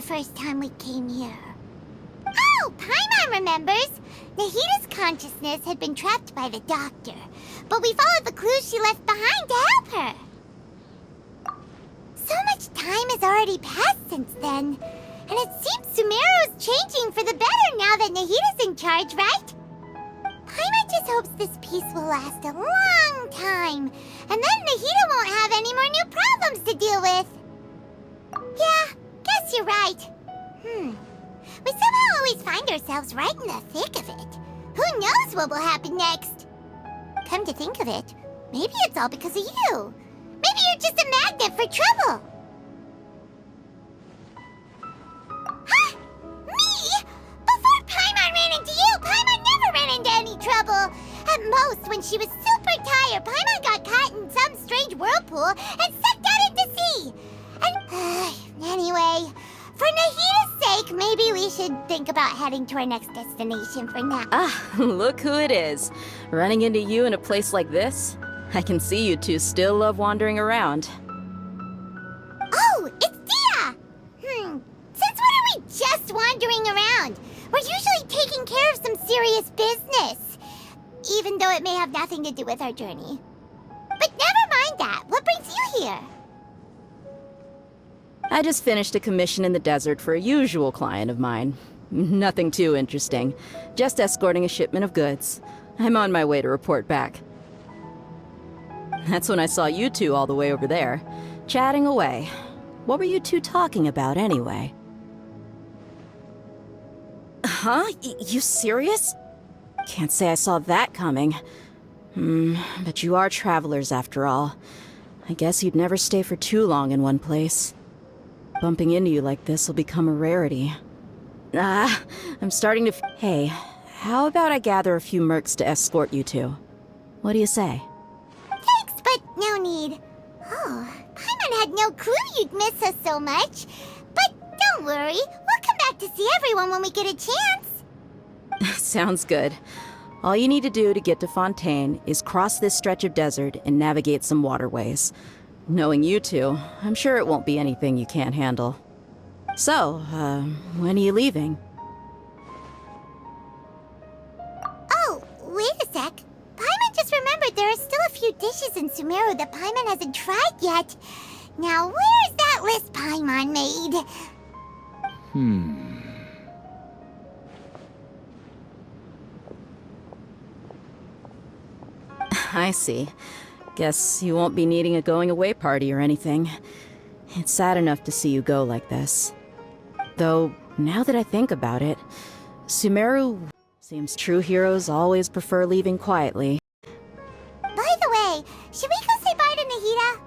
first time we came here. Oh, Paimon remembers! Nahita's consciousness had been trapped by the doctor, but we followed the clues she left behind to help her. So much time has already passed since then, and it seems Sumeru's changing for the better now that Nahita's in charge, right? Paimon just hopes this peace will last a long time, and then Nahita won't have any more new problems to deal with. Yeah, guess you're right. We somehow always find ourselves right in the thick of it. Who knows what will happen next? Come to think of it, maybe it's all because of you. Maybe you're just a magnet for trouble. Huh? Me? Before Paimon ran into you, Paimon never ran into any trouble. At most, when she was super tired, Paimon got caught in some strange whirlpool and sucked out into sea. And anyway, for Nahita's sake, maybe we should think about heading to our next destination for now. Ah, look who it is. Running into you in a place like this? I can see you two still love wandering around. Oh, it's Dia! Since when are we just wandering around? We're usually taking care of some serious business. Even though it may have nothing to do with our journey. But never mind that. What brings you here? I just finished a commission in the desert for a usual client of mine. Nothing too interesting. Just escorting a shipment of goods. I'm on my way to report back. That's when I saw you two all the way over there, chatting away. What were you two talking about anyway? Huh? You serious? Can't say I saw that coming. But you are travelers after all. I guess you'd never stay for too long in one place. Bumping into you like this will become a rarity. I'm starting to Hey, how about I gather a few mercs to escort you two? What do you say? Thanks, but no need. Oh, Paimon had no clue you'd miss us so much. But don't worry, we'll come back to see everyone when we get a chance. Sounds good. All you need to do to get to Fontaine is cross this stretch of desert and navigate some waterways. Knowing you two, I'm sure it won't be anything you can't handle. So, when are you leaving? Oh, wait a sec. Paimon just remembered there are still a few dishes in Sumeru that Paimon hasn't tried yet. Now, where's that list Paimon made? I see. Guess you won't be needing a going-away party or anything. It's sad enough to see you go like this. Though, now that I think about it, Sumeru seems true heroes always prefer leaving quietly. By the way, should we go say bye to Nahita?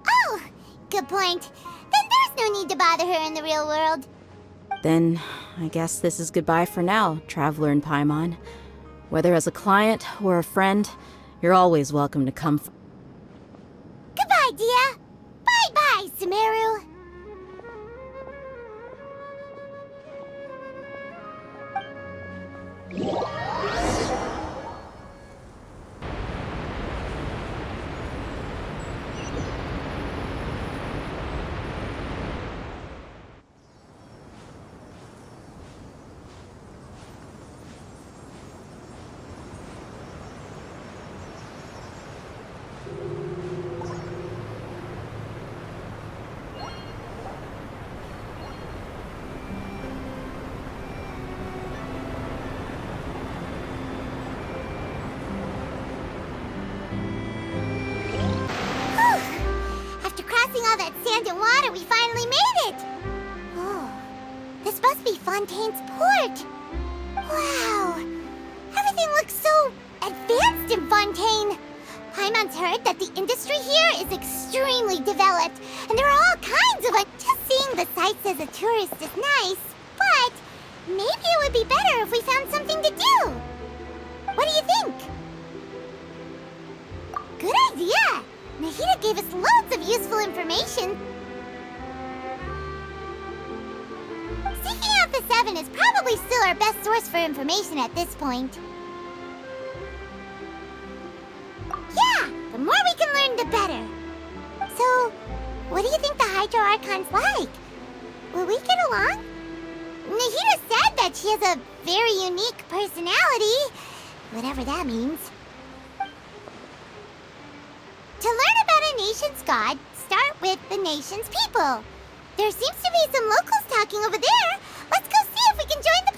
Oh, good point. Then there's no need to bother her in the real world. Then, I guess this is goodbye for now, Traveler in Paimon. Whether as a client or a friend, you're always welcome to come. Goodbye, Dia. Bye-bye, Sumeru. All that sand and water, we finally made it! Oh, this must be Fontaine's port. Wow, everything looks so advanced in Fontaine. Paimon's heard that the industry here is extremely developed, and there are all kinds of Just seeing the sights as a tourist is nice, but maybe it would be better if we found something to do. What do you think? Good idea! Nahita gave us loads of useful information. Seeking out the Seven is probably still our best source for information at this point. Yeah, the more we can learn, the better. So, what do you think the Hydro Archon's like? Will we get along? Nahida said that she has a very unique personality, whatever that means. To learn about a nation's god, start with the nation's people. There seems to be some locals talking over there. Let's go see if we can join the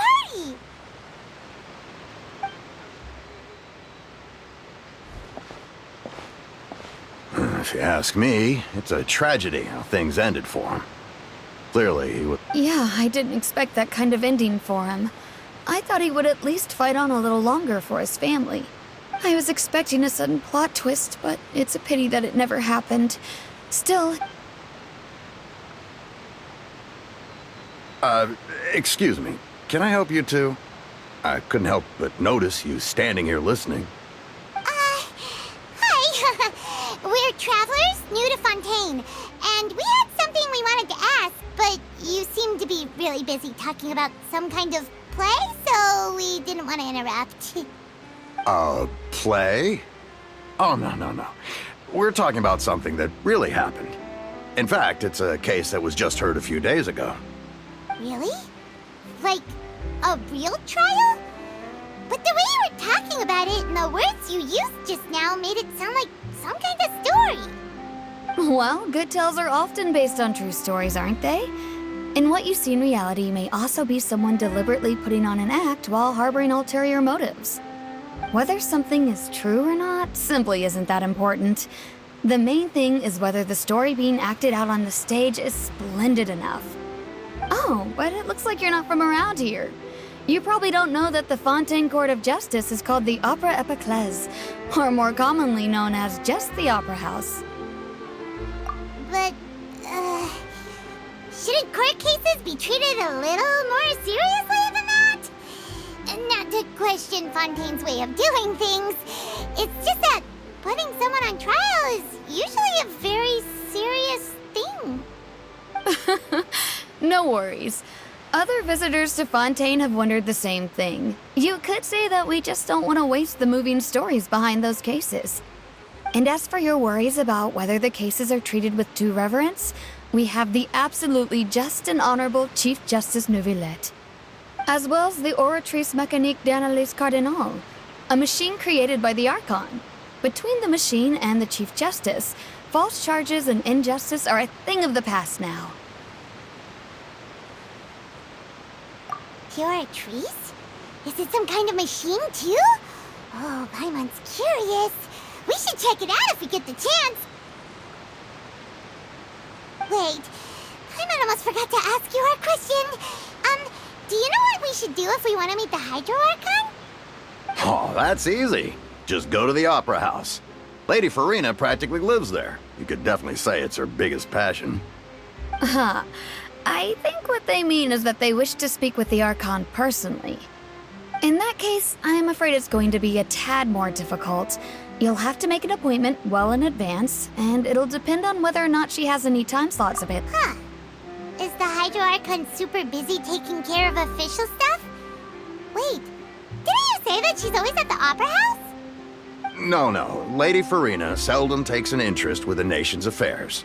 party. If you ask me, it's a tragedy how things ended for him. Clearly, he was... Yeah, I didn't expect that kind of ending for him. I thought he would at least fight on a little longer for his family. I was expecting a sudden plot twist, but it's a pity that it never happened. Still... excuse me. Can I help you two? I couldn't help but notice you standing here listening. Hi. We're travelers new to Fontaine, and we had something we wanted to ask, but you seem to be really busy talking about some kind of play, so we didn't want to interrupt. Play? Oh, no. We're talking about something that really happened. In fact, it's a case that was just heard a few days ago. Really? Like, a real trial? But the way you were talking about it and the words you used just now made it sound like some kind of story. Well, good tales are often based on true stories, aren't they? And what you see in reality may also be someone deliberately putting on an act while harboring ulterior motives. Whether something is true or not simply isn't that important. The main thing is whether the story being acted out on the stage is splendid enough. Oh, but it looks like you're not from around here. You probably don't know that the Fontaine Court of Justice is called the Opera Epiclese, or more commonly known as just the Opera House. But, shouldn't court cases be treated a little more seriously than that? Not to question Fontaine's way of doing things. It's just that putting someone on trial is usually a very serious thing. No worries. Other visitors to Fontaine have wondered the same thing. You could say that we just don't want to waste the moving stories behind those cases. And as for your worries about whether the cases are treated with due reverence, we have the absolutely just and honorable Chief Justice Neuvillette, as well as the Oratrice Mécanique d'Analyse Cardinal, a machine created by the Archon. Between the machine and the Chief Justice, false charges and injustice are a thing of the past now. Oratrice? Is it some kind of machine, too? Oh, Paimon's curious. We should check it out if we get the chance. Wait, Paimon almost forgot to ask you our question. Do you know what we should do if we want to meet the Hydro Archon? Oh, that's easy. Just go to the Opera House. Lady Farina practically lives there. You could definitely say it's her biggest passion. Huh. I think what they mean is that they wish to speak with the Archon personally. In that case, I'm afraid it's going to be a tad more difficult. You'll have to make an appointment well in advance, and it'll depend on whether or not she has any time slots available. Huh. Is the Hydro Archon super busy taking care of official stuff? Wait, didn't you say that she's always at the Opera House? No. Lady Farina seldom takes an interest with the nation's affairs.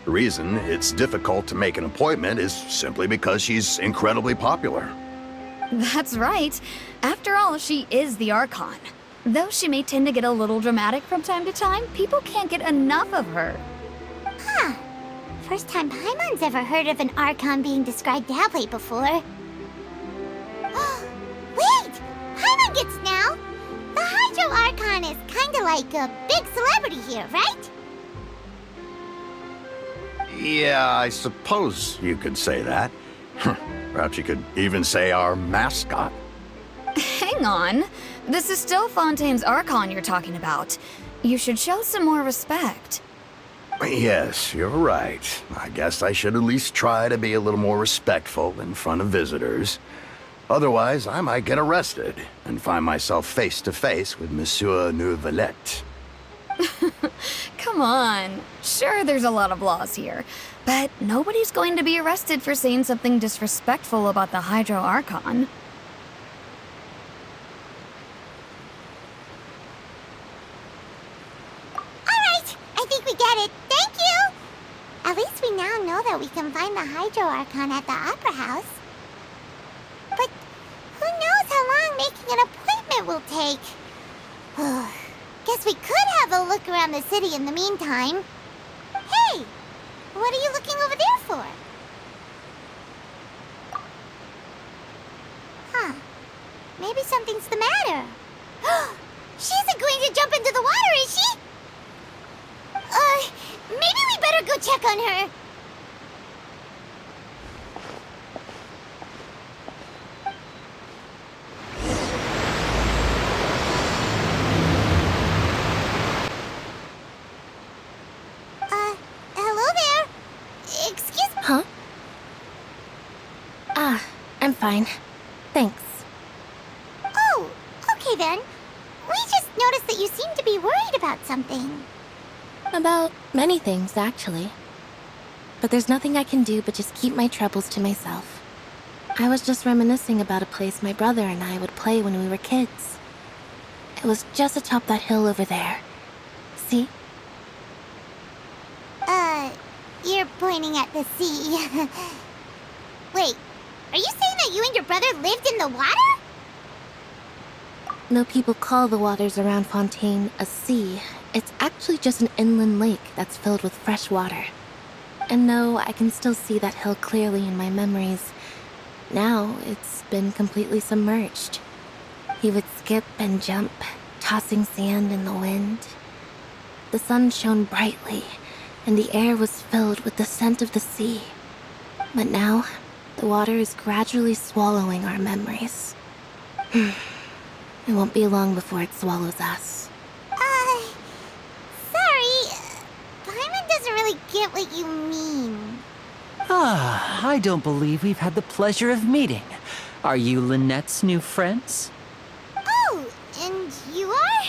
The reason it's difficult to make an appointment is simply because she's incredibly popular. That's right. After all, she is the Archon. Though she may tend to get a little dramatic from time to time, people can't get enough of her. Huh. First time Paimon's ever heard of an Archon being described that way before. Wait! Paimon gets now! The Hydro Archon is kinda like a big celebrity here, right? Yeah, I suppose you could say that. Perhaps you could even say our mascot. Hang on. This is still Fontaine's Archon you're talking about. You should show some more respect. Yes, you're right. I guess I should at least try to be a little more respectful in front of visitors. Otherwise, I might get arrested and find myself face to face with Monsieur Neuvillette. Come on. Sure, there's a lot of laws here, but nobody's going to be arrested for saying something disrespectful about the Hydro Archon. Alright, I think we get it. Thank you! At least we now know that we can find the Hydro Archon at the Opera House. But who knows how long making an appointment will take? Guess we could have a look around the city in the meantime. Hey! What are you looking over there for? Huh. Maybe something's the matter. She isn't going to jump into the water, is she? Maybe we better go check on her. Hello there. Excuse me. Huh? I'm fine. Thanks. Oh, okay then. We just noticed that you seem to be worried about something. About many things, actually. But there's nothing I can do but just keep my troubles to myself. I was just reminiscing about a place my brother and I would play when we were kids. It was just atop that hill over there. See? You're pointing at the sea. Wait, are you saying that you and your brother lived in the water? Though people call the waters around Fontaine a sea, it's actually just an inland lake that's filled with fresh water. And no, I can still see that hill clearly in my memories. Now, it's been completely submerged. He would skip and jump, tossing sand in the wind. The sun shone brightly, and the air was filled with the scent of the sea. But now, the water is gradually swallowing our memories. It won't be long before it swallows us. Sorry. Paimon doesn't really get what you mean. I don't believe we've had the pleasure of meeting. Are you Lynette's new friends? Oh, and you are?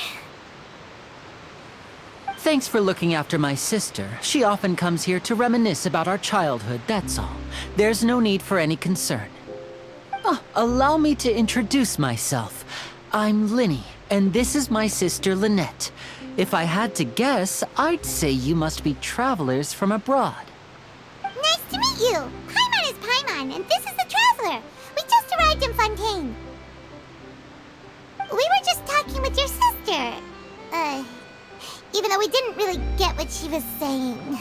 Thanks for looking after my sister. She often comes here to reminisce about our childhood, that's all. There's no need for any concern. Allow me to introduce myself. I'm Linny, and this is my sister Lynette. If I had to guess, I'd say you must be travelers from abroad. Nice to meet you. Paimon is Paimon, and this is the Traveler. We just arrived in Fontaine. We were just talking with your sister. Even though we didn't really get what she was saying.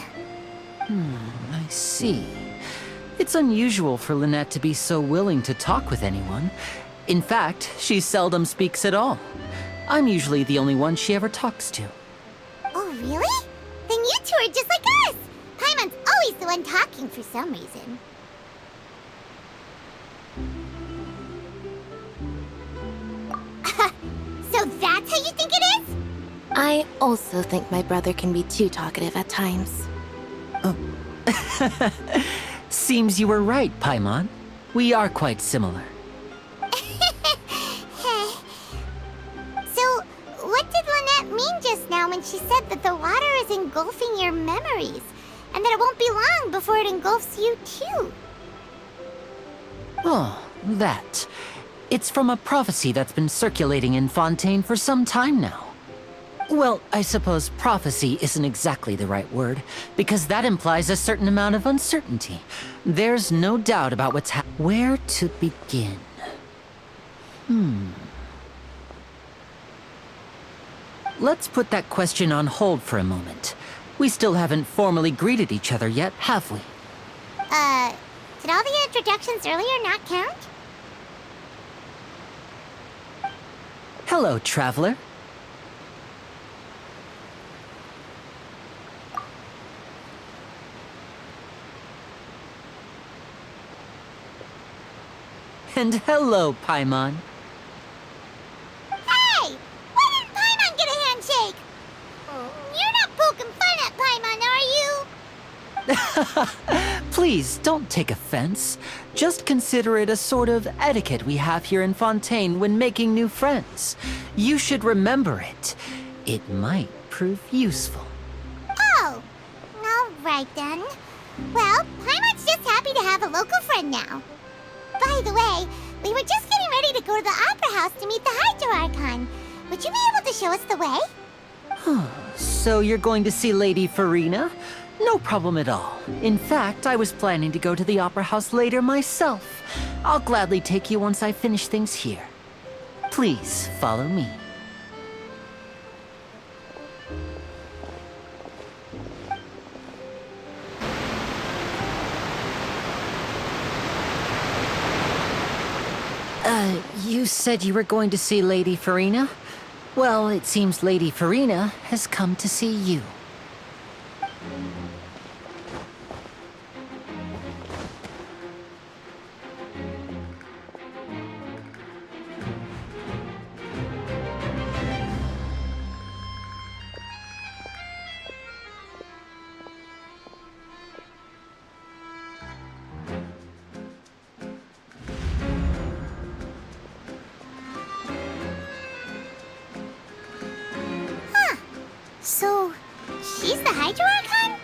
I see. It's unusual for Lynette to be so willing to talk with anyone. In fact, she seldom speaks at all. I'm usually the only one she ever talks to. Oh, really? Then you two are just like us. Paimon's always the one talking for some reason. So that's how you think it is? I also think my brother can be too talkative at times. Seems you were right, Paimon. We are quite similar. So, what did Lynette mean just now when she said that the water is engulfing your memories, and that it won't be long before it engulfs you too? Oh, that. It's from a prophecy that's been circulating in Fontaine for some time now. Well, I suppose prophecy isn't exactly the right word, because that implies a certain amount of uncertainty. There's no doubt about what's Where to begin? Let's put that question on hold for a moment. We still haven't formally greeted each other yet, have we? Did all the introductions earlier not count? Hello, traveler. And hello, Paimon. Hey! Why didn't Paimon get a handshake? You're not poking fun at Paimon, are you? Please, don't take offense. Just consider it a sort of etiquette we have here in Fontaine when making new friends. You should remember it. It might prove useful. Oh, all right then. Well, Paimon's just happy to have a local friend now. By the way, we were just getting ready to go to the Opera House to meet the Hydro Archon. Would you be able to show us the way? So you're going to see Lady Farina? No problem at all. In fact, I was planning to go to the Opera House later myself. I'll gladly take you once I finish things here. Please follow me. You said you were going to see Lady Farina? Well, it seems Lady Farina has come to see you. So, she's the Hydro Archon?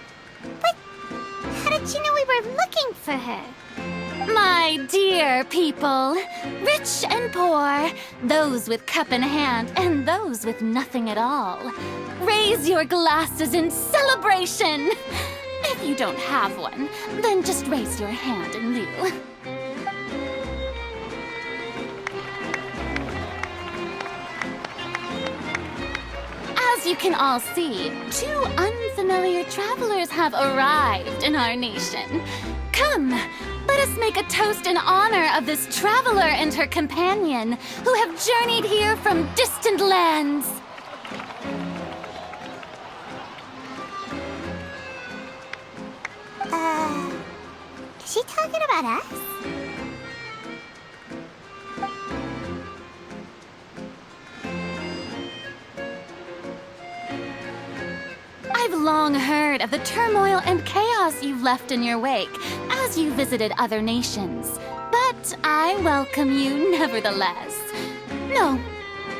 But how did she know we were looking for her? My dear people, rich and poor, those with cup in hand and those with nothing at all, raise your glasses in celebration! If you don't have one, then just raise your hand in lieu. As you can all see, two unfamiliar travelers have arrived in our nation. Come, let us make a toast in honor of this traveler and her companion who have journeyed here from distant lands. Is she talking about us? I've long heard of the turmoil and chaos you've left in your wake as you visited other nations. But I welcome you nevertheless. No,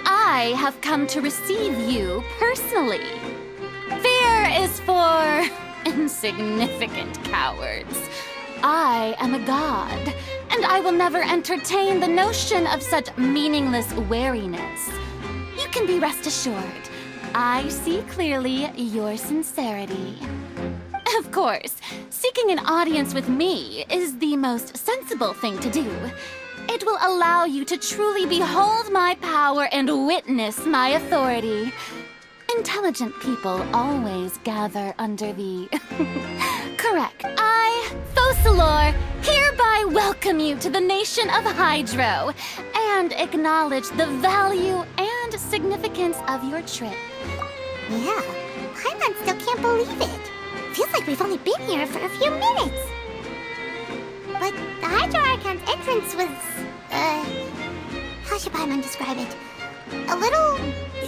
I have come to receive you personally. Fear is for insignificant cowards. I am a god, and I will never entertain the notion of such meaningless wariness. You can be rest assured. I see clearly your sincerity. Of course, seeking an audience with me is the most sensible thing to do. It will allow you to truly behold my power and witness my authority. Intelligent people always gather under the... Correct. I, Focalor, hereby welcome you to the nation of Hydro and acknowledge the value and significance of your trip. Yeah, Paimon still can't believe it. Feels like we've only been here for a few minutes. But the Hydro Archon's entrance was, how should Paimon describe it? A little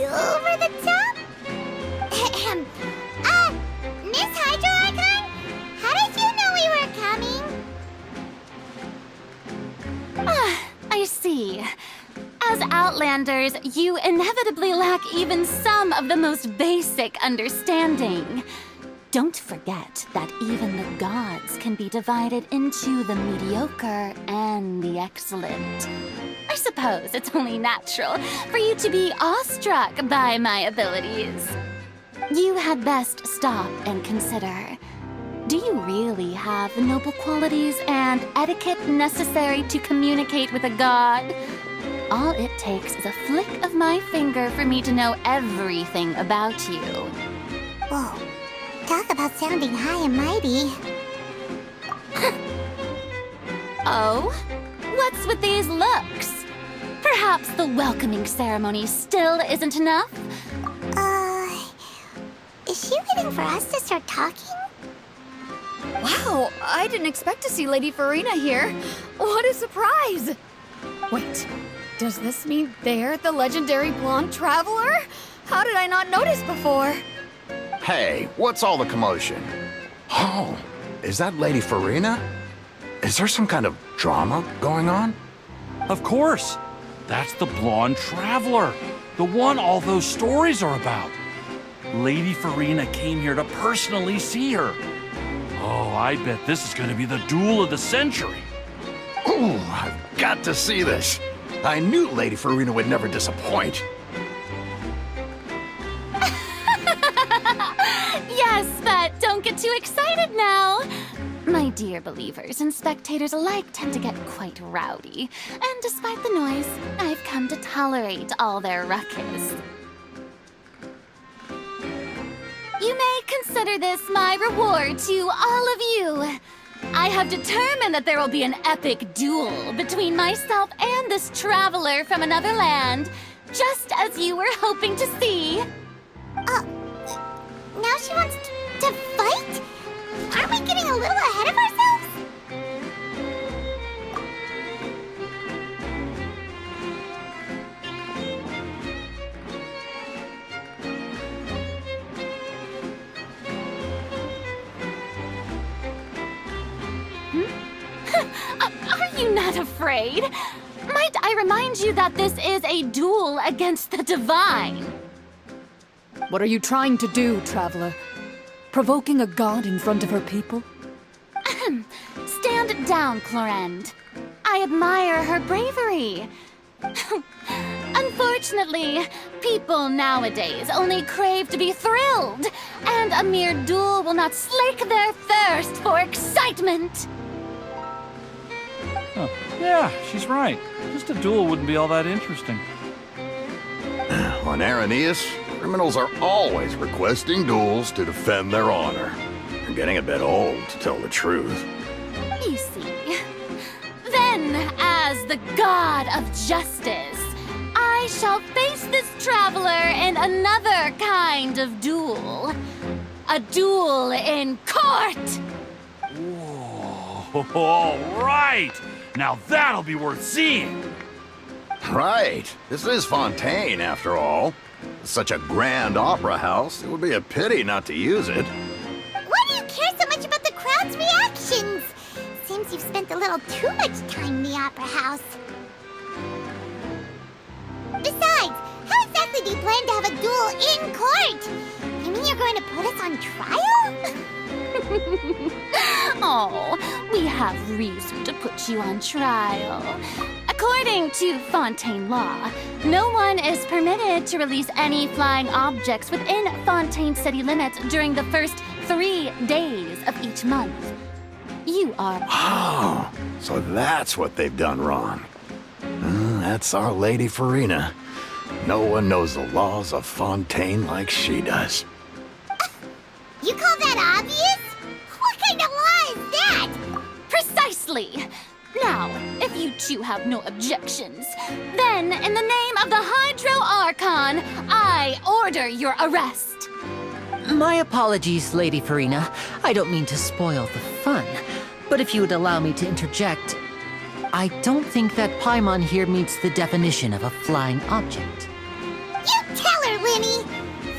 over the top? Miss Hydro Archon? How did you know we were coming? I see. As Outlanders, you inevitably lack even some of the most basic understanding. Don't forget that even the gods can be divided into the mediocre and the excellent. I suppose it's only natural for you to be awestruck by my abilities. You had best stop and consider. Do you really have the noble qualities and etiquette necessary to communicate with a god? All it takes is a flick of my finger for me to know everything about you. Whoa, talk about sounding high and mighty. Oh? What's with these looks? Perhaps the welcoming ceremony still isn't enough? Is she waiting for us to start talking? Wow, I didn't expect to see Lady Farina here. What a surprise! Wait, does this mean they're the legendary blonde traveler? How did I not notice before? Hey, what's all the commotion? Oh, is that Lady Farina? Is there some kind of drama going on? Of course. That's the blonde traveler. The one all those stories are about. Lady Farina came here to personally see her. Oh, I bet this is going to be the duel of the century. Ooh, I've got to see this. I knew Lady Farina would never disappoint. Yes, but don't get too excited now! My dear believers and spectators alike tend to get quite rowdy, and despite the noise, I've come to tolerate all their ruckus. You may consider this my reward to all of you. I have determined that there will be an epic duel between myself and this traveler from another land, just as you were hoping to see. Now she wants to fight? Aren't we getting a little ahead of ourselves? Are you not afraid? Might I remind you that this is a duel against the divine? What are you trying to do, traveler? Provoking a god in front of her people? Stand down, Clorend. I admire her bravery. Unfortunately, people nowadays only crave to be thrilled, and a mere duel will not slake their thirst for excitement. Huh. Yeah, she's right. Just a duel wouldn't be all that interesting. On Araneus, criminals are always requesting duels to defend their honor. They're getting a bit old, to tell the truth. You see. Then, as the god of justice, I shall face this traveler in another kind of duel. A duel in court! Whoa, all right! Now that'll be worth seeing! Right. This is Fontaine, after all. Such a grand opera house, it would be a pity not to use it. Why do you care so much about the crowd's reactions? Seems you've spent a little too much time in the opera house. Besides, how exactly do you plan to have a duel in court? You mean you're going to put us on trial? Oh, we have reason to put you on trial. According to Fontaine law, no one is permitted to release any flying objects within Fontaine city limits during the first 3 days of each month. You are... Oh, so that's what they've done wrong. That's our Lady Farina. No one knows the laws of Fontaine like she does. You call that obvious? What kind of law is that? Precisely! Now, if you two have no objections, then in the name of the Hydro Archon, I order your arrest. My apologies, Lady Farina. I don't mean to spoil the fun, but if you would allow me to interject, I don't think that Paimon here meets the definition of a flying object. You tell her, Linny!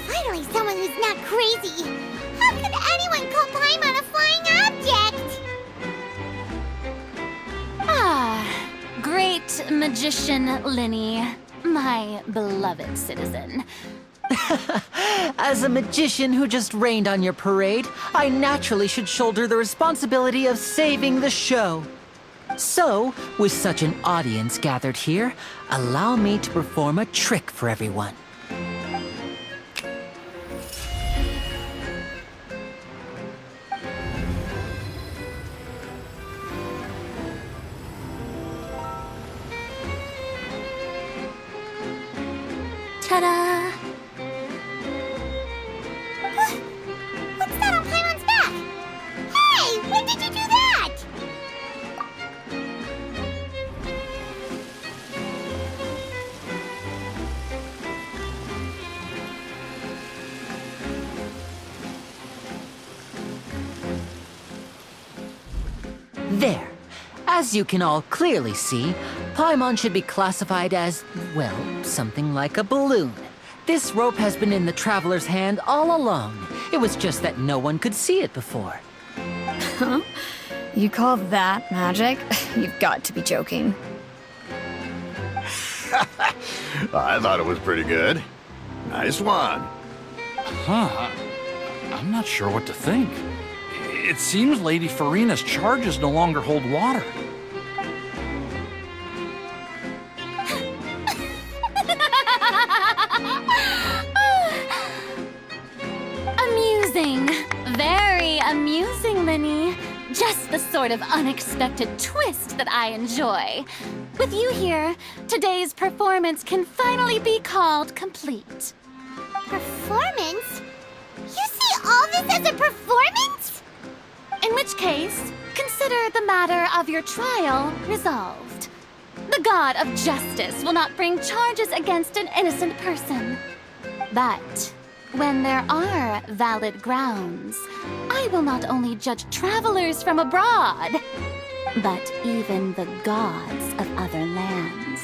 Finally someone who's not crazy. How could anyone call Paimon a flying object? Ah, great magician Linny, my beloved citizen. As a magician who just rained on your parade, I naturally should shoulder the responsibility of saving the show. So, with such an audience gathered here, allow me to perform a trick for everyone. Ta-da! What's that on Paimon's back? Hey, when did you do that? There. As you can all clearly see, Paimon should be classified as, well, something like a balloon. This rope has been in the traveler's hand all along. It was just that no one could see it before. Huh? You call that magic? You've got to be joking. I thought it was pretty good. Nice one. Huh. I'm not sure what to think. It seems Lady Farina's charges no longer hold water. Amusing. Very amusing, Linny. Just the sort of unexpected twist that I enjoy. With you here, today's performance can finally be called complete. Performance? You see all this as a performance? In which case, consider the matter of your trial resolved. The god of justice will not bring charges against an innocent person. But when there are valid grounds, I will not only judge travelers from abroad, but even the gods of other lands.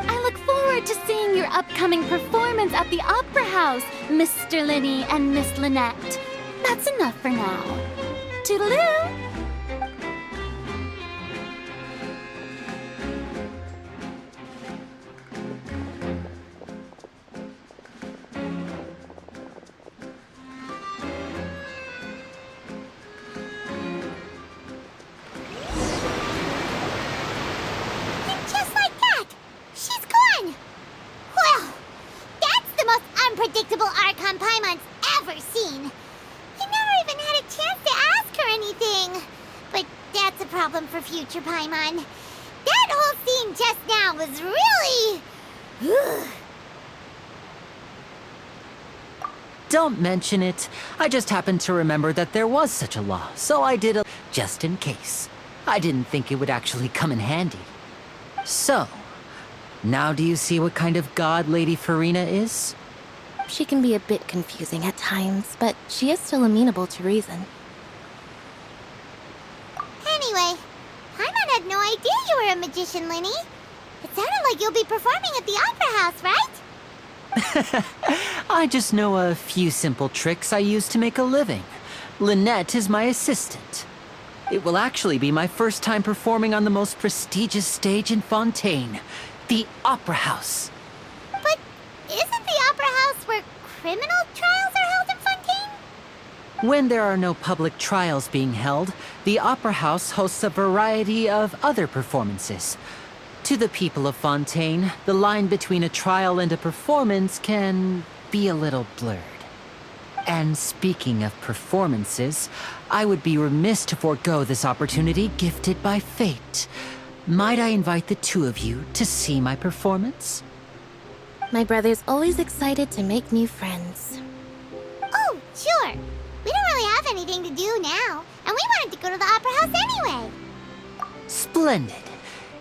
I look forward to seeing your upcoming performance at the Opera House, Mr. Linny and Miss Lynette. That's enough for now. Toodaloo! Unpredictable Archon Paimon's ever seen. You never even had a chance to ask her anything. But that's a problem for future Paimon. That whole scene just now was really... Don't mention it. I just happened to remember that there was such a law, so I did a... just in case. I didn't think it would actually come in handy. So, now do you see what kind of god Lady Farina is? She can be a bit confusing at times, but she is still amenable to reason. Anyway, Paimon had no idea you were a magician, Linny. It sounded like you'll be performing at the Opera House, right? I just know a few simple tricks I use to make a living. Lynette is my assistant. It will actually be my first time performing on the most prestigious stage in Fontaine, the Opera House. But isn't the Opera House where criminal trials are held in Fontaine? When there are no public trials being held, the Opera House hosts a variety of other performances. To the people of Fontaine, the line between a trial and a performance can be a little blurred. And speaking of performances, I would be remiss to forego this opportunity gifted by fate. Might I invite the two of you to see my performance? My brother's always excited to make new friends. Oh, sure. We don't really have anything to do now, and we wanted to go to the Opera House anyway. Splendid.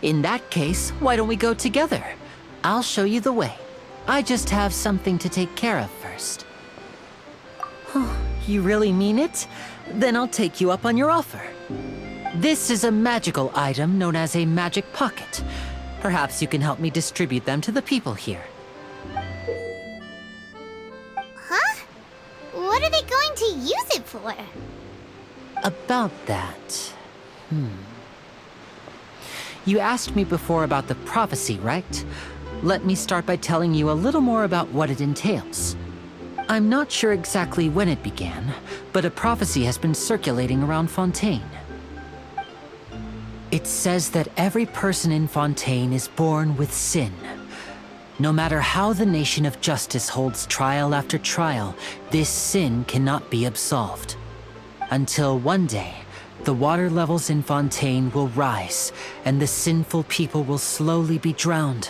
In that case, why don't we go together? I'll show you the way. I just have something to take care of first. You really mean it? Then I'll take you up on your offer. This is a magical item known as a magic pocket. Perhaps you can help me distribute them to the people here. Huh? What are they going to use it for? About that... You asked me before about the prophecy, right? Let me start by telling you a little more about what it entails. I'm not sure exactly when it began, but a prophecy has been circulating around Fontaine. It says that every person in Fontaine is born with sin. No matter how the nation of justice holds trial after trial, this sin cannot be absolved. Until one day, the water levels in Fontaine will rise, and the sinful people will slowly be drowned.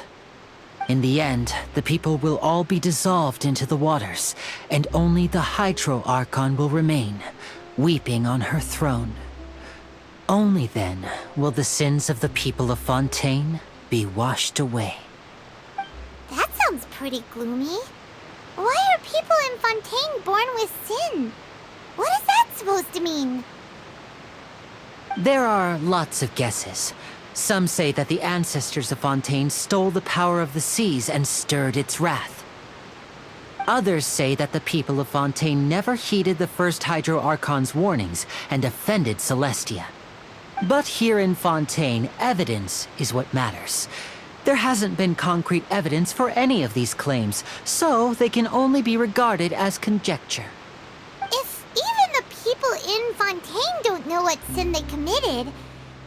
In the end, the people will all be dissolved into the waters, and only the Hydro Archon will remain, weeping on her throne. Only then will the sins of the people of Fontaine be washed away. That sounds pretty gloomy. Why are people in Fontaine born with sin? What is that supposed to mean? There are lots of guesses. Some say that the ancestors of Fontaine stole the power of the seas and stirred its wrath. Others say that the people of Fontaine never heeded the first Hydro Archon's warnings and offended Celestia. But here in Fontaine, evidence is what matters. There hasn't been concrete evidence for any of these claims, so they can only be regarded as conjecture. If even the people in Fontaine don't know what sin they committed,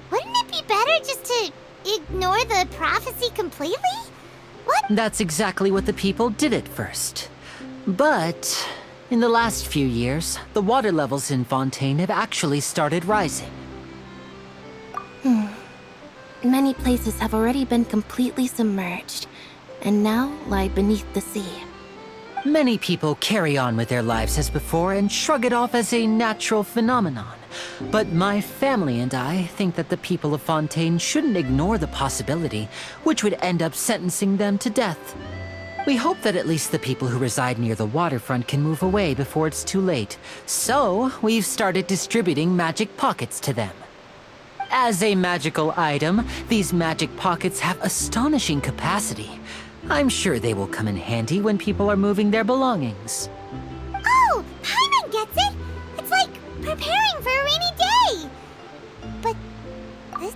wouldn't it be better just to ignore the prophecy completely? What? That's exactly what the people did at first. But in the last few years, the water levels in Fontaine have actually started rising. Many places have already been completely submerged, and now lie beneath the sea. Many people carry on with their lives as before and shrug it off as a natural phenomenon. But my family and I think that the people of Fontaine shouldn't ignore the possibility, which would end up sentencing them to death. We hope that at least the people who reside near the waterfront can move away before it's too late. So, we've started distributing magic pockets to them. As a magical item, these magic pockets have astonishing capacity. I'm sure they will come in handy when people are moving their belongings. Oh, Paimon gets it! It's like preparing for a rainy day! But this...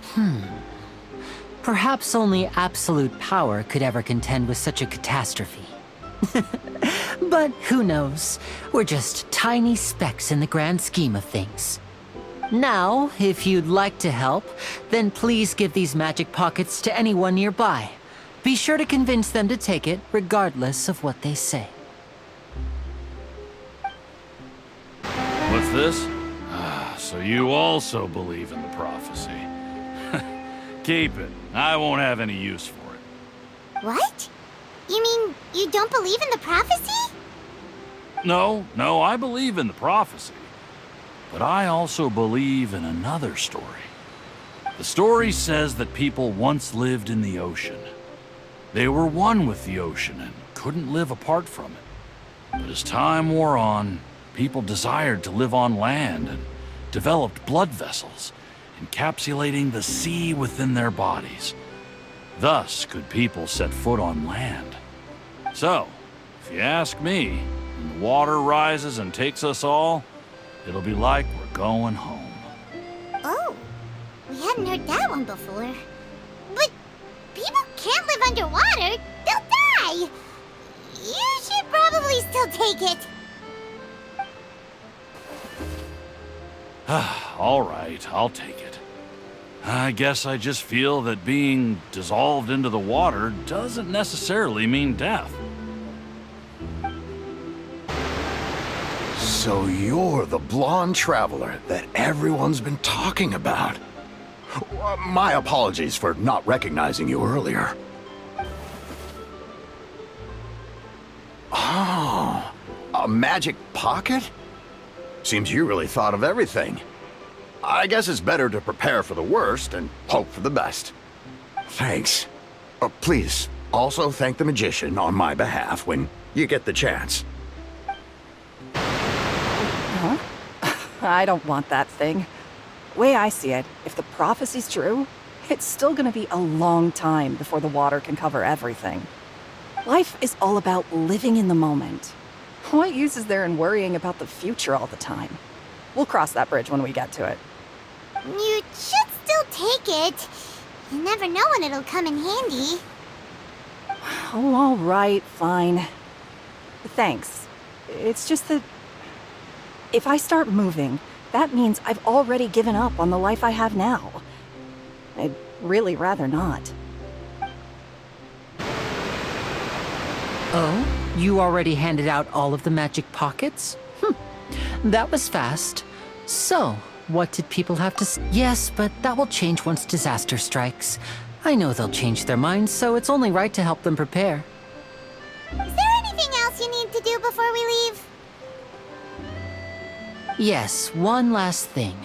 Perhaps only absolute power could ever contend with such a catastrophe. But who knows? We're just tiny specks in the grand scheme of things. Now, if you'd like to help, then please give these magic pockets to anyone nearby. Be sure to convince them to take it, regardless of what they say. What's this? So you also believe in the prophecy. Keep it. I won't have any use for it. What? You mean you don't believe in the prophecy? No, I believe in the prophecy. But I also believe in another story. The story says that people once lived in the ocean. They were one with the ocean and couldn't live apart from it. But as time wore on, people desired to live on land and developed blood vessels, encapsulating the sea within their bodies. Thus could people set foot on land. So, if you ask me, when the water rises and takes us all, it'll be like we're going home. Oh, we hadn't heard that one before. But people can't live underwater. They'll die. You should probably still take it. All right, I'll take it. I guess I just feel that being dissolved into the water doesn't necessarily mean death. So you're the blonde traveler that everyone's been talking about. My apologies for not recognizing you earlier. Oh, a magic pocket? Seems you really thought of everything. I guess it's better to prepare for the worst and hope for the best. Thanks. Please, also thank the magician on my behalf when you get the chance. Huh? I don't want that thing. Way I see it, if the prophecy's true, it's still gonna be a long time before the water can cover everything. Life is all about living in the moment. What use is there in worrying about the future all the time? We'll cross that bridge when we get to it. You should still take it. You never know when it'll come in handy. Oh, all right, fine. Thanks. It's just that if I start moving, that means I've already given up on the life I have now. I'd really rather not. Oh? You already handed out all of the magic pockets? That was fast. So, what did people have to say? Yes, but that will change once disaster strikes. I know they'll change their minds, so it's only right to help them prepare. Is there anything else you need to do before we leave? Yes, one last thing.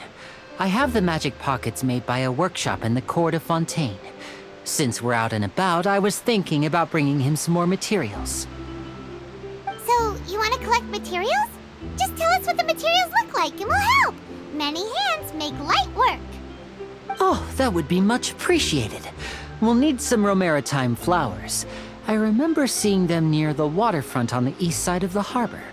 I have the magic pockets made by a workshop in the court of Fontaine. Since we're out and about, I was thinking about bringing him some more materials. So, you want to collect materials? Just tell us what the materials look like and we'll help. Many hands make light work. Oh, that would be much appreciated. We'll need some romaritime flowers. I remember seeing them near the waterfront on the east side of the harbor.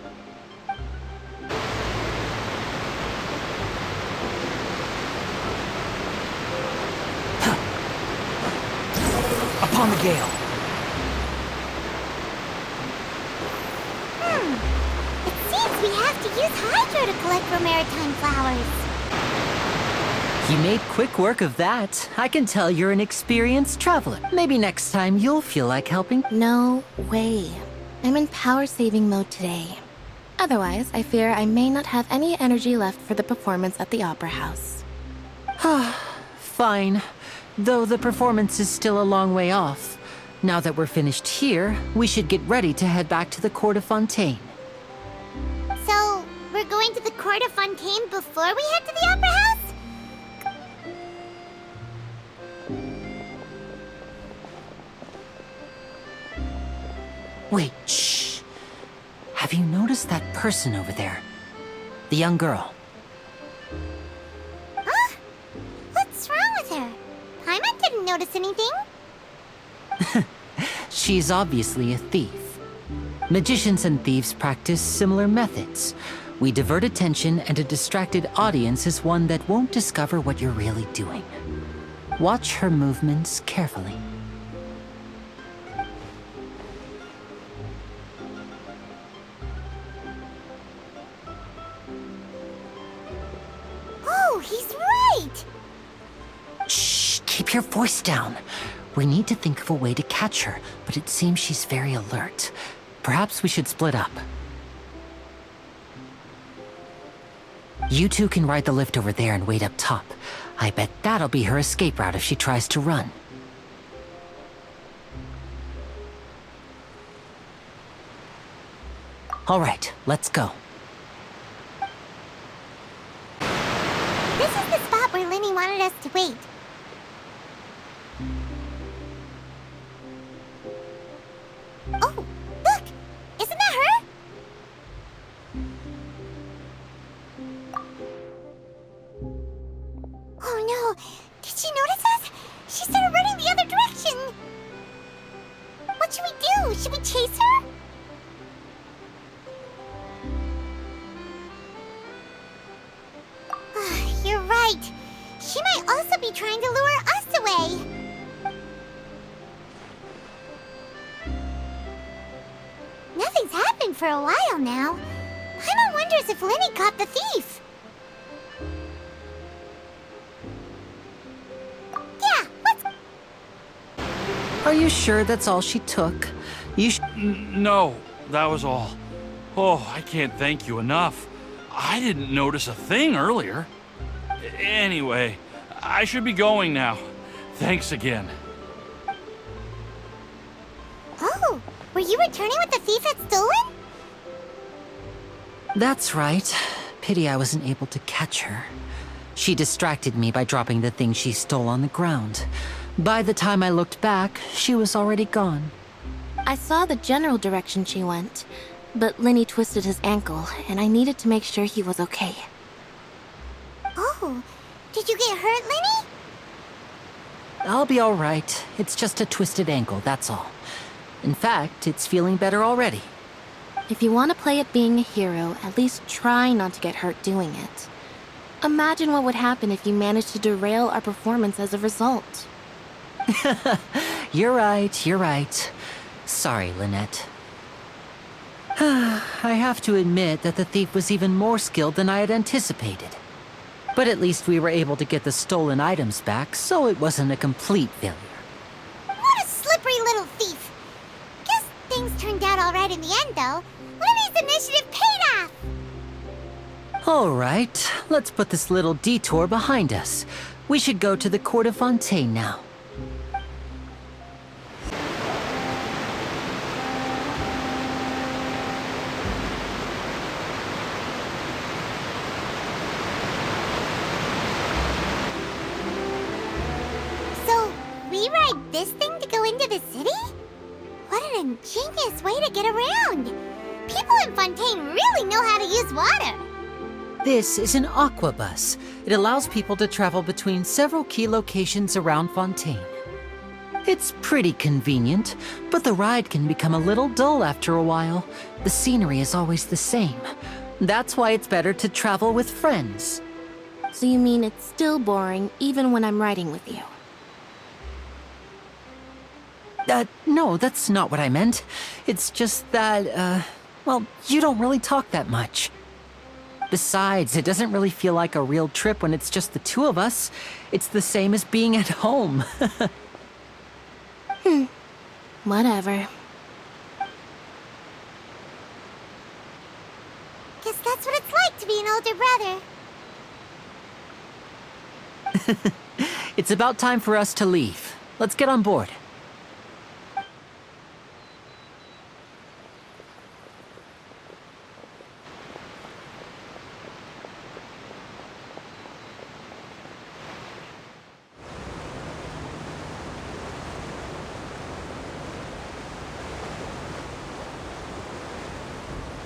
Upon the gale. It seems we have to use hydro to collect romaritime flowers. You made quick work of that. I can tell you're an experienced traveler. Maybe next time you'll feel like helping. No way. I'm in power-saving mode today. Otherwise, I fear I may not have any energy left for the performance at the Opera House. Fine. Though the performance is still a long way off. Now that we're finished here, we should get ready to head back to the Court of Fontaine. So, we're going to the Court of Fontaine before we head to the Opera House? Wait, shh. Have you noticed that person over there? The young girl. Huh? What's wrong with her? Paimon didn't notice anything. She's obviously a thief. Magicians and thieves practice similar methods. We divert attention, and a distracted audience is one that won't discover what you're really doing. Watch her movements carefully. Oh, he's right! Shh, keep your voice down. We need to think of a way to catch her, but it seems she's very alert. Perhaps we should split up. You two can ride the lift over there and wait up top. I bet that'll be her escape route if she tries to run. All right, let's go. This is the spot where Lenny wanted us to wait. Oh, look! Isn't that her? Oh no! Did she notice us? She started running the other direction! What should we do? Should we chase her? You're right. She might also be trying to lure us away. Nothing's happened for a while now. Paimon wonders if Lenny caught the thief. Yeah, let's... Are you sure that's all she took? No, that was all. Oh, I can't thank you enough. I didn't notice a thing earlier. Anyway, I should be going now. Thanks again. Oh, were you returning what the thief had stolen? That's right. Pity I wasn't able to catch her. She distracted me by dropping the thing she stole on the ground. By the time I looked back, she was already gone. I saw the general direction she went, but Lenny twisted his ankle, and I needed to make sure he was okay. Oh, did you get hurt, Lenny? I'll be all right. It's just a twisted ankle, that's all. In fact, it's feeling better already. If you want to play at being a hero, at least try not to get hurt doing it. Imagine what would happen if you managed to derail our performance as a result. You're right, you're right. Sorry, Lynette. I have to admit that the thief was even more skilled than I had anticipated. But at least we were able to get the stolen items back, so it wasn't a complete failure. What a slippery little thief! Guess things turned out all right in the end, though. Lenny's initiative paid off! All right, let's put this little detour behind us. We should go to the Court of Fontaine now. So, we ride this thing to go into the city? What an ingenious way to get around! People in Fontaine really know how to use water! This is an aqua bus. It allows people to travel between several key locations around Fontaine. It's pretty convenient, but the ride can become a little dull after a while. The scenery is always the same. That's why it's better to travel with friends. So you mean it's still boring even when I'm riding with you? No, that's not what I meant. It's just that, well, you don't really talk that much. Besides, it doesn't really feel like a real trip when it's just the two of us. It's the same as being at home. Whatever. guess that's what it's like to be an older brother. It's about time for us to leave. Let's get on board.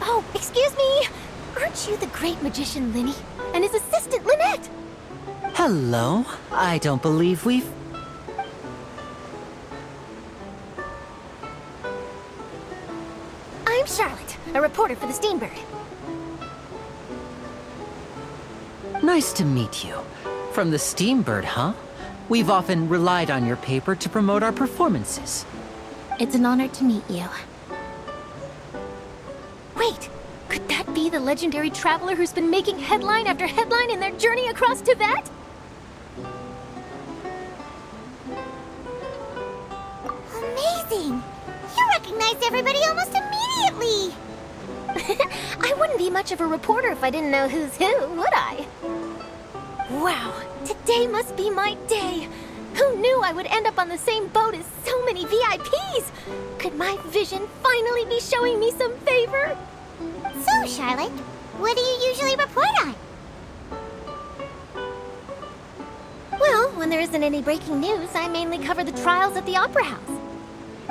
Oh, excuse me! Aren't you the great magician Linny? And his assistant Lynette? Hello. I don't believe we've... I'm Charlotte, a reporter for the Steambird. Nice to meet you. From the Steambird, huh? We've often relied on your paper to promote our performances. It's an honor to meet you. Wait, could that be the legendary traveler who's been making headline after headline in their journey across Tibet? Amazing! You recognized everybody almost immediately! I wouldn't be much of a reporter if I didn't know who's who, would I? Wow, today must be my day! Who knew I would end up on the same boat as so many VIPs? Could my vision finally be showing me some favor? So, Charlotte, what do you usually report on? Well, when there isn't any breaking news, I mainly cover the trials at the Opera House.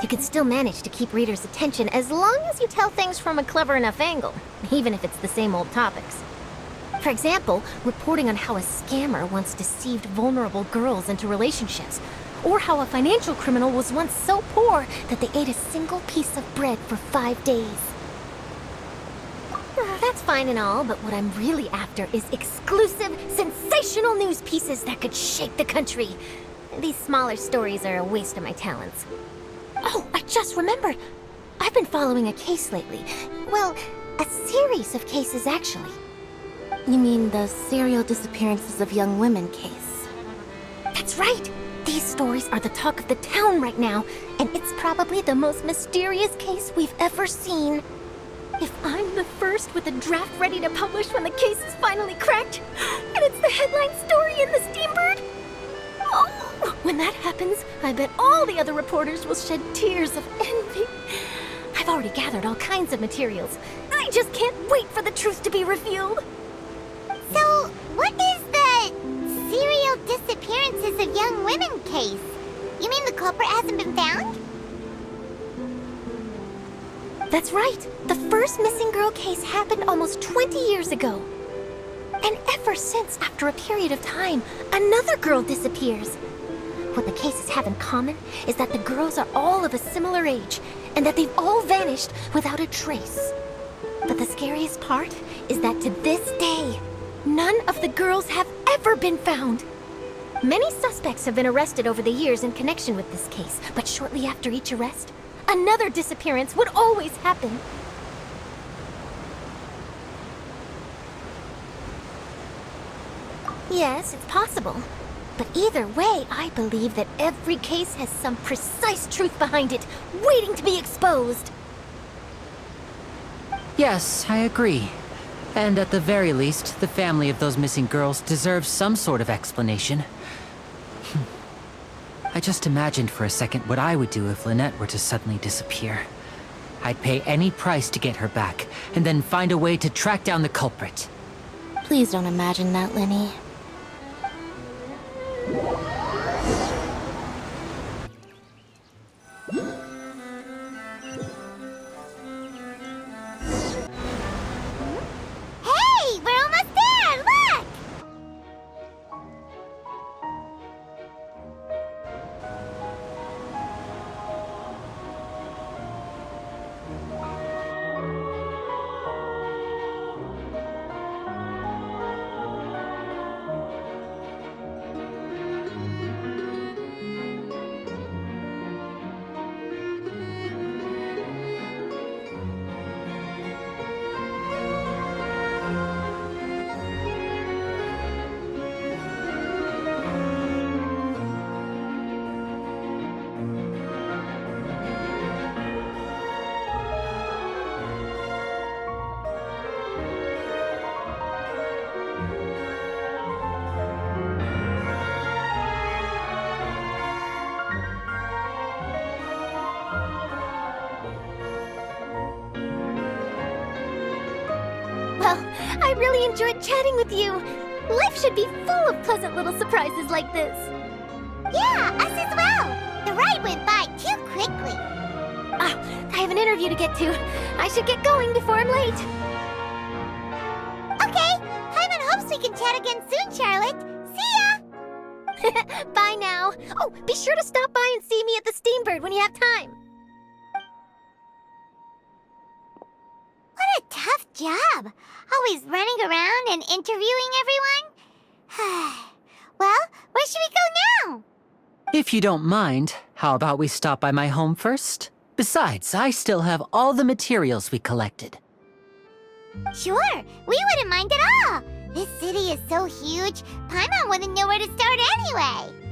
You can still manage to keep readers' attention as long as you tell things from a clever enough angle, even if it's the same old topics. For example, reporting on how a scammer once deceived vulnerable girls into relationships, or how a financial criminal was once so poor that they ate a single piece of bread for 5 days. That's fine and all, but what I'm really after is exclusive, sensational news pieces that could shake the country. These smaller stories are a waste of my talents. Oh, I just remembered. I've been following a case lately. Well, a series of cases, actually. You mean the serial disappearances of young women case? That's right! These stories are the talk of the town right now, and it's probably the most mysterious case we've ever seen. If I'm the first with a draft ready to publish when the case is finally cracked, and it's the headline story in the Steambird, oh, when that happens, I bet all the other reporters will shed tears of envy. I've already gathered all kinds of materials. I just can't wait for the truth to be revealed. So, what is the serial disappearances of young women case? You mean the culprit hasn't been found? That's right. The first missing girl case happened almost 20 years ago. And ever since, after a period of time, another girl disappears. What the cases have in common is that the girls are all of a similar age, and that they've all vanished without a trace. But the scariest part is that to this day, none of the girls have ever been found. Many suspects have been arrested over the years in connection with this case, but shortly after each arrest, another disappearance would always happen. Yes, it's possible. But either way, I believe that every case has some precise truth behind it, waiting to be exposed. Yes, I agree. And at the very least, the family of those missing girls deserves some sort of explanation. I just imagined for a second what I would do if Lynette were to suddenly disappear. I'd pay any price to get her back, and then find a way to track down the culprit. Please don't imagine that, Lenny. Hey, we're almost there! Look! Well, I really enjoyed chatting with you. Life should be full of pleasant little surprises like this. Yeah, us as well. The ride went by too quickly. I have an interview to get to. I should get going before I'm late. Okay, Paimon hopes we can chat again soon, Charlotte. See ya! Bye now. Oh, be sure to stop by and see me at the Steambird when you have time. What a tough job. Always running around and interviewing everyone. Well, where should we go now? If you don't mind, how about we stop by my home first? Besides, I still have all the materials we collected. Sure, we wouldn't mind at all. This city is so huge, Paimon wouldn't know where to start anyway.